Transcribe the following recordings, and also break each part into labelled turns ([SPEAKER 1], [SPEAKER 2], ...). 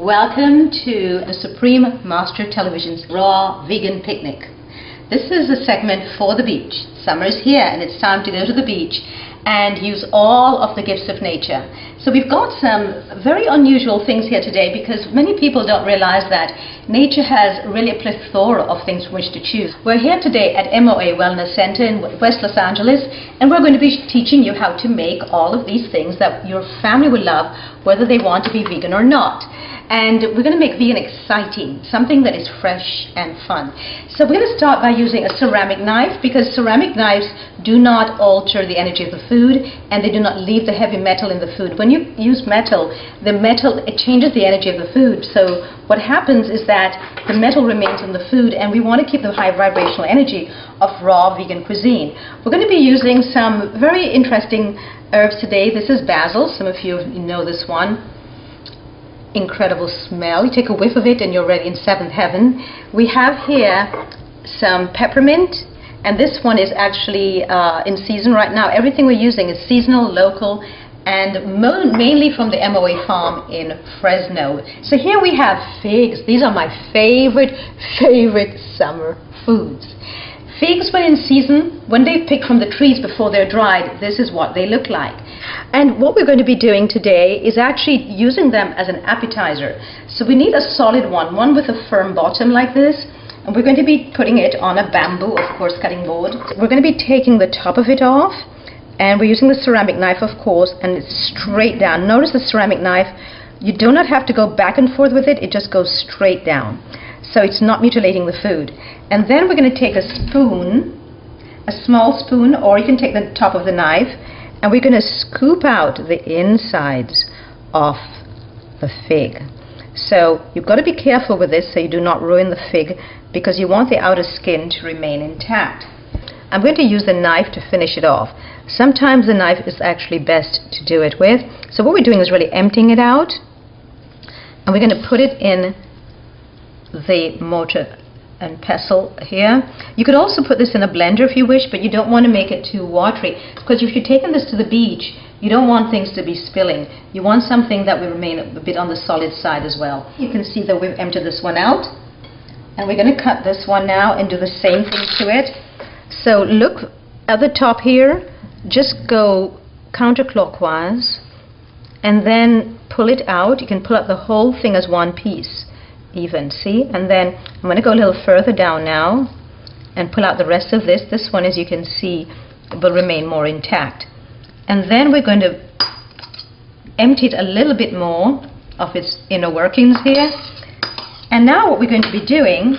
[SPEAKER 1] Welcome to the Supreme Master Television's Raw Vegan Picnic. This is a segment for the beach. Summer is here and it's time to go to the beach and use all of the gifts of nature. So we've got some very unusual things here today because many people don't realize that nature has really a plethora of things from which to choose. We're here today at MOA Wellness Center in West Los Angeles, and we're going to be teaching you how to make all of these things that your family will love, whether they want to be vegan or not. And we're going to make vegan exciting, something that is fresh and fun. So we're going to start by using a ceramic knife, because ceramic knives do not alter the energy of the food and they do not leave the heavy metal in the food. When you use metal, it changes the energy of the food. So what happens is that the metal remains in the food, and we want to keep the high vibrational energy of raw vegan cuisine. We're going to be using some very interesting herbs today. This is basil. Some of you know this one. Incredible smell. You take a whiff of it and you're already in seventh heaven. We have here some peppermint, and this one is actually in season right now. Everything we're using is seasonal, local, and mainly from the MOA farm in Fresno. So here we have figs. These are my favorite summer foods. Figs, when in season, when they pick from the trees before they're dried, this is what they look like. And what we're going to be doing today is actually using them as an appetizer. So we need a solid one with a firm bottom like this. And we're going to be putting it on a bamboo, of course, cutting board. We're going to be taking the top of it off. And we're using the ceramic knife, of course, and it's straight down. Notice the ceramic knife, you do not have to go back and forth with it. It just goes straight down. So it's not mutilating the food. And then we're going to take a spoon, a small spoon, or you can take the top of the knife, and we're going to scoop out the insides of the fig. So you've got to be careful with this so you do not ruin the fig, because you want the outer skin to remain intact. I'm going to use the knife to finish it off. Sometimes the knife is actually best to do it with. So what we're doing is really emptying it out, and we're going to put it in the mortar and pestle here. You could also put this in a blender if you wish, but you don't want to make it too watery, because if you're taking this to the beach, you don't want things to be spilling. You want something that will remain a bit on the solid side as well. You can see that we've emptied this one out, and we're going to cut this one now and do the same thing to it. So look at the top here, just go counterclockwise and then pull it out. You can pull out the whole thing as one piece. Even, see? And then I'm going to go a little further down now and pull out the rest of this. This one, as you can see, will remain more intact. And then we're going to empty it a little bit more of its inner workings here. And now what we're going to be doing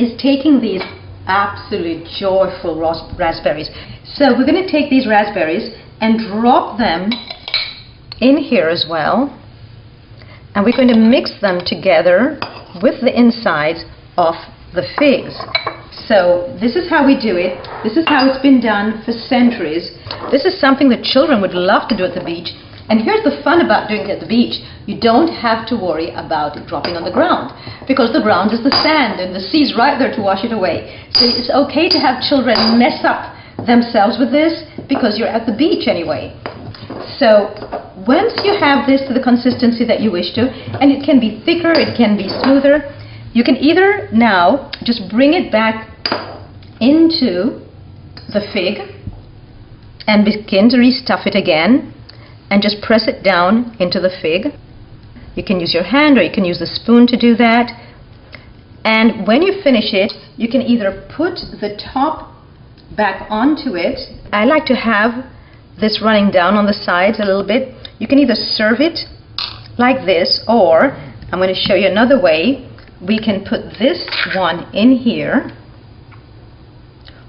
[SPEAKER 1] is taking these absolute joyful raspberries. So we're going to take these raspberries and drop them in here as well. And we're going to mix them together with the insides of the figs. So this is how we do it. This is how it's been done for centuries. This is something that children would love to do at the beach. And here's the fun about doing it at the beach. You don't have to worry about it dropping on the ground, because the ground is the sand and the sea's right there to wash it away. So it's okay to have children mess up themselves with this, because you're at the beach anyway. So once you have this to the consistency that you wish to, and it can be thicker, it can be smoother, you can either now just bring it back into the fig and begin to restuff it again, and just press it down into the fig. You can use your hand or you can use the spoon to do that. And when you finish it, you can either put the top back onto it. I like to have this running down on the sides a little bit. You can either serve it like this, or I'm going to show you another way. We can put this one in here,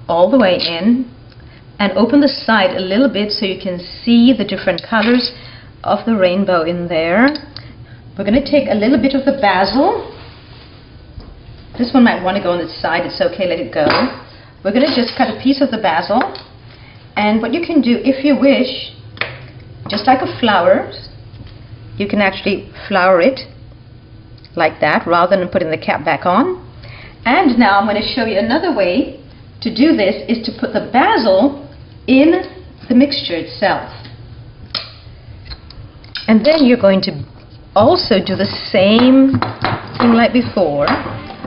[SPEAKER 1] all the way in, and open the side a little bit so you can see the different colors of the rainbow in there. We're going to take a little bit of the basil. This one might want to go on its side. It's okay, let it go. We're going to just cut a piece of the basil. And what you can do, if you wish, just like a flower, you can actually flour it like that rather than putting the cap back on. And now I'm going to show you another way to do this, is to put the basil in the mixture itself. And then you're going to also do the same thing like before.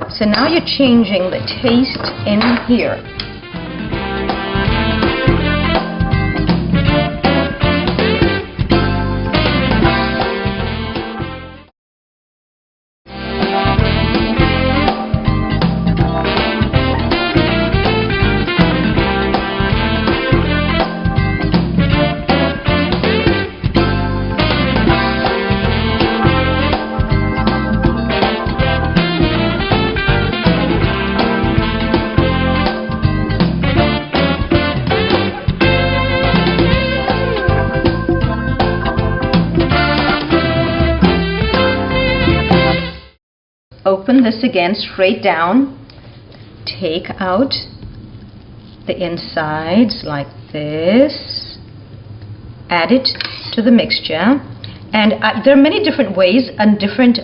[SPEAKER 1] So now you're changing the taste in here. Open this again straight down, take out the insides like this, add it to the mixture, and there are many different ways and different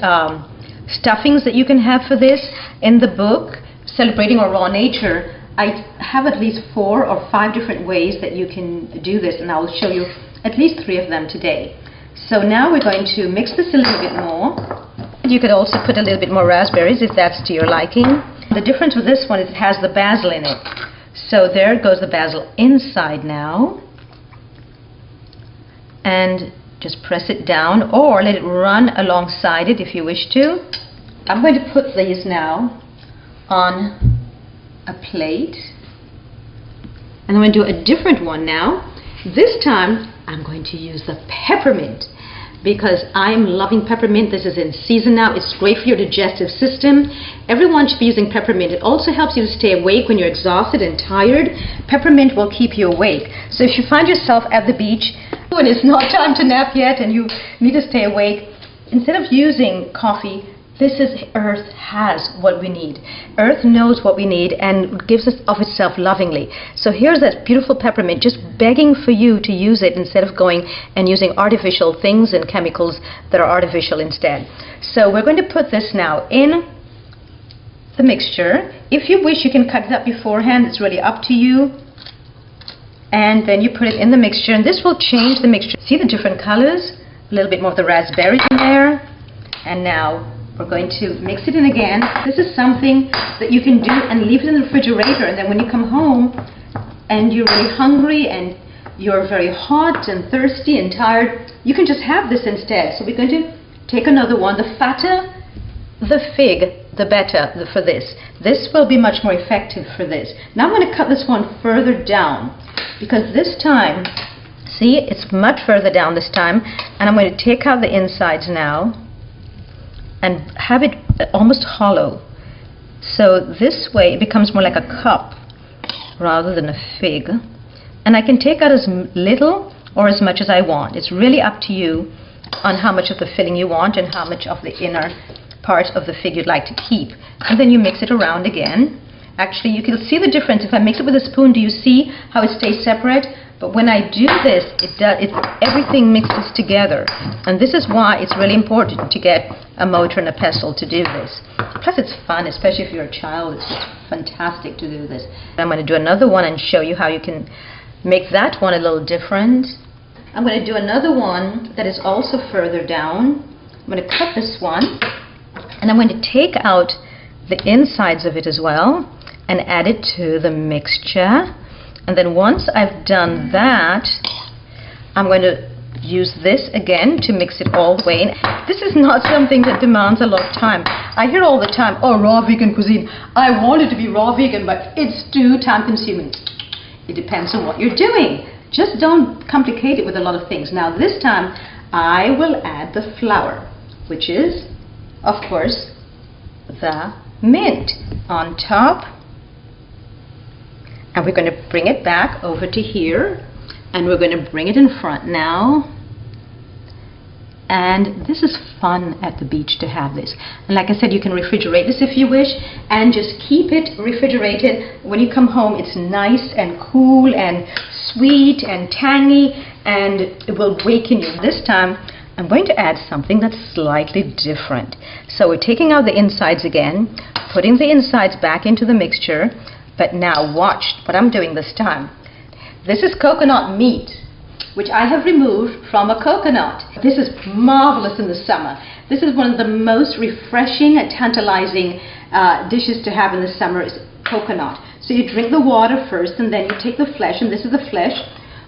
[SPEAKER 1] stuffings that you can have for this. In the book, Celebrating Our Raw Nature, I have at least 4 or 5 different ways that you can do this, and I will show you at least 3 of them today. So now we're going to mix this a little bit more. You could also put a little bit more raspberries if that's to your liking. The difference with this one is it has the basil in it. So there goes the basil inside now. And just press it down or let it run alongside it if you wish to. I'm going to put these now on a plate. And I'm going to do a different one now. This time I'm going to use the peppermint, because I'm loving peppermint. This is in season now. It's great for your digestive system. Everyone should be using peppermint. It also helps you to stay awake when you're exhausted and tired. Peppermint will keep you awake. So if you find yourself at the beach and it's not time to nap yet and you need to stay awake, instead of using coffee, Earth has what we need. Earth knows what we need and gives us of itself lovingly. So here's that beautiful peppermint just begging for you to use it instead of going and using artificial things and chemicals that are artificial instead. So we're going to put this now in the mixture. If you wish, you can cut it up beforehand. It's really up to you. And then you put it in the mixture, and this will change the mixture. See the different colors? A little bit more of the raspberries in there. And now we're going to mix it in again. This is something that you can do and leave it in the refrigerator, and then when you come home and you're really hungry and you're very hot and thirsty and tired, you can just have this instead. So we're going to take another one. The fatter the fig, the better for this. This will be much more effective for this. Now I'm going to cut this one further down, because this time, see, it's much further down this time, and I'm going to take out the insides now and have it almost hollow. So this way it becomes more like a cup rather than a fig. And I can take out as little or as much as I want. It's really up to you on how much of the filling you want and how much of the inner part of the fig you'd like to keep. And then you mix it around again. Actually, you can see the difference. If I mix it with a spoon, do you see how it stays separate? But when I do this, everything mixes together. And this is why it's really important to get a mortar and a pestle to do this. Plus it's fun, especially if you're a child. It's just fantastic to do this. I'm going to do another one and show you how you can make that one a little different. I'm going to do another one that is also further down. I'm going to cut this one, and I'm going to take out the insides of it as well and add it to the mixture. And then once I've done that, I'm going to use this again to mix it all the way in. This is not something that demands a lot of time. I hear all the time, oh, raw vegan cuisine. I want it to be raw vegan, but it's too time consuming. It depends on what you're doing. Just don't complicate it with a lot of things. Now this time, I will add the flour, which is, of course, the mint on top. And we're going to bring it back over to here, and we're going to bring it in front now. And this is fun at the beach to have this. And like I said, you can refrigerate this if you wish, and just keep it refrigerated. When you come home, it's nice and cool and sweet and tangy, and it will waken you. This time, I'm going to add something that's slightly different. So we're taking out the insides again, putting the insides back into the mixture. But now watch what I'm doing this time. This is coconut meat. which I have removed from a coconut. This is marvelous in the summer. This is one of the most refreshing and tantalizing dishes to have in the summer is coconut. So you drink the water first and then you take the flesh, and this is the flesh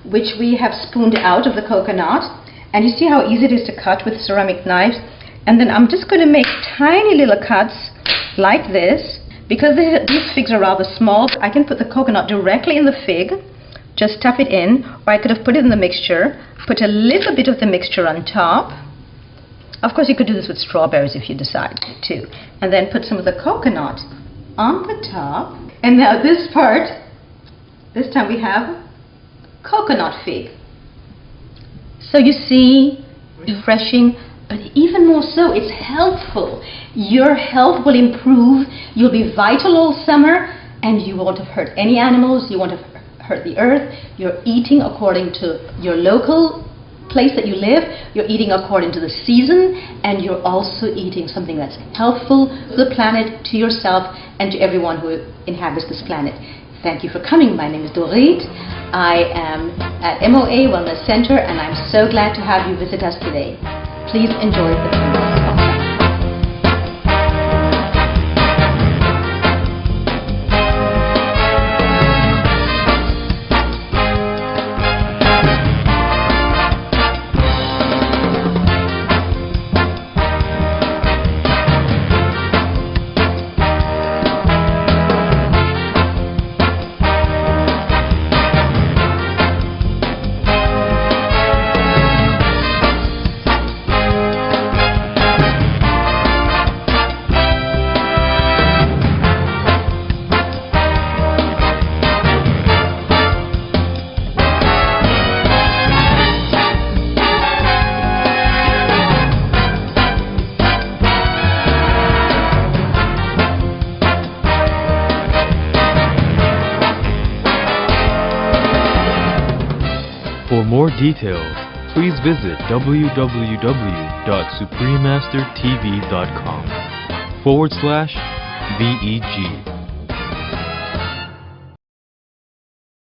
[SPEAKER 1] which we have spooned out of the coconut. And you see how easy it is to cut with ceramic knives. And then I'm just going to make tiny little cuts like this. Because these figs are rather small, I can put the coconut directly in the fig, just stuff it in, or I could have put it in the mixture, put a little bit of the mixture on top. Of course, you could do this with strawberries if you decide to. And then put some of the coconut on the top. And now this part, this time we have coconut fig. So you see, refreshing, but even more so, it's healthful. Your health will improve, you'll be vital all summer, and you won't have hurt any animals, you won't have hurt the earth. You're eating according to your local place that you live, you're eating according to the season, and you're also eating something that's healthful to the planet, to yourself, and to everyone who inhabits this planet. Thank you for coming. My name is Dorit. I am at MOA Wellness Center, and I'm so glad to have you visit us today. Please enjoy the process.
[SPEAKER 2] For more details, please visit www.suprememastertv.com/VEG.